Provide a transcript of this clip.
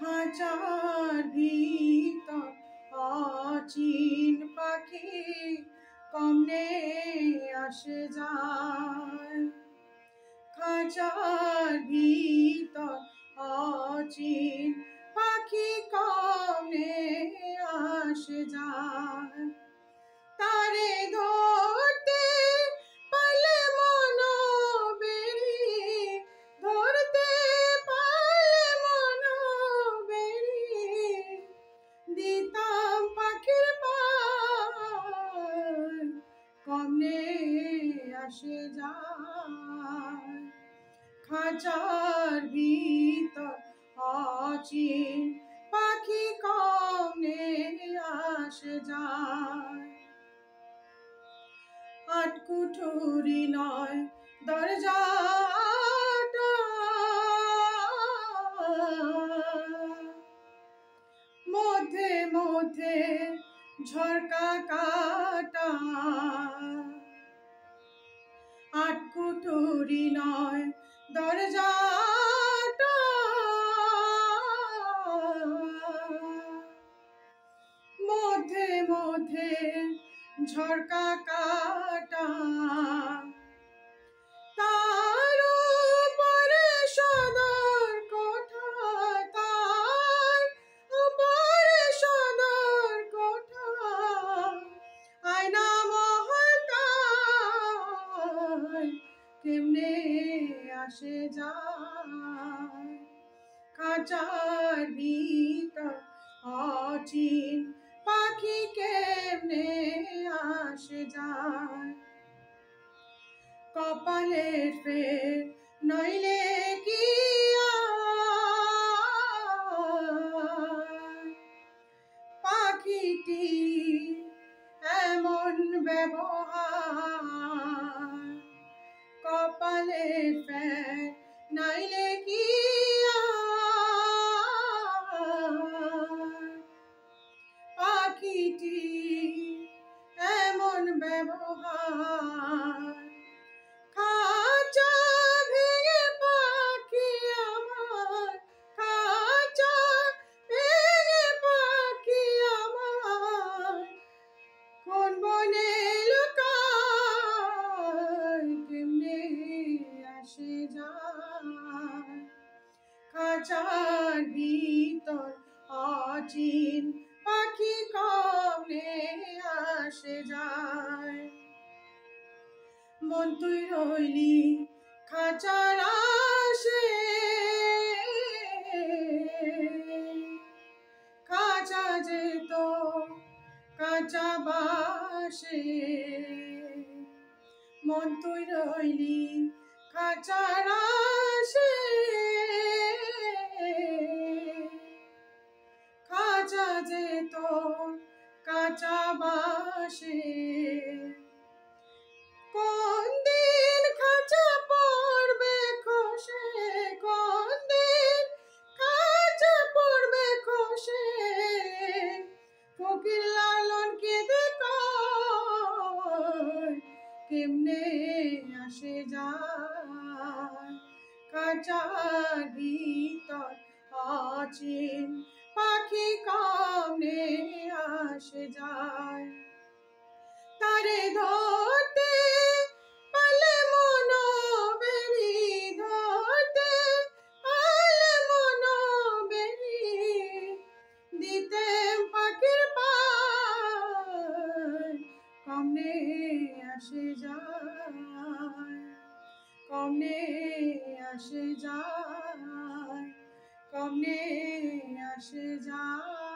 খাঁচার ভিতর অচিন পাখি কমনে আসে যায়। খাঁচার ভিতর অচিন পাখি কমনে আসে যায়। তারে ধরতে পারলে মন বেরি, ধরতে পারলে মন বেরি, দিতাম পাখির পায় কমনে আসে যায়। খাঁচার ভিতর অচিন পাখি কমনে আসে যায়। আটকুঠুরি নয় দরজাটা, মধ্যে মধ্যে ঝরকা কাটা। আটকুঠুরি নয় দরজাটা, মধ্যে মধ্যে ঝরকা কাটা। তার উপরে সদর কোঠা, তার উপরে সদর কোঠা, আয়না মহলটায় কেমনে আসে যায়। খাঁচার ভিতর অচিন পাখি কেমনে আসে যায়। কপালের ফের নইলে কি পাখিটি এমন ব্যবহার। কপালের ফের নইলে কি পাখিটি এমন ব্যবহার। খাঁচা ভেঙে পাখি আমার, খাঁচা ভেঙে পাখি আমার কোন বনে লুকায় কেমনে আসে যায়। খাঁচার ভিতর অচিন পাখি কমনে আসে যায়। মন তুই রইলি খাঁচার আশে, খাঁচা যেত কাঁচা বাসে। মন তুই রইলি খাঁচার আশে, খাঁচা যেত কাঁচা বাসে। কোন দিন খাঁচা পড়বে খসে, কোন দিন খাঁচা পড়বে খসে, ফকির লালন কেঁদে কয় কেমনে আসে যায়। খাঁচার ভিতর অচিন পাখি কমনে আসে যায়। তারে ধরতে পারলে মন বেরি, ধরতে পারলে মন বেরি, দিতে পাখির পায় কমনে আসে যায়। কমনে আসে যায়, কমনে আসে যায়।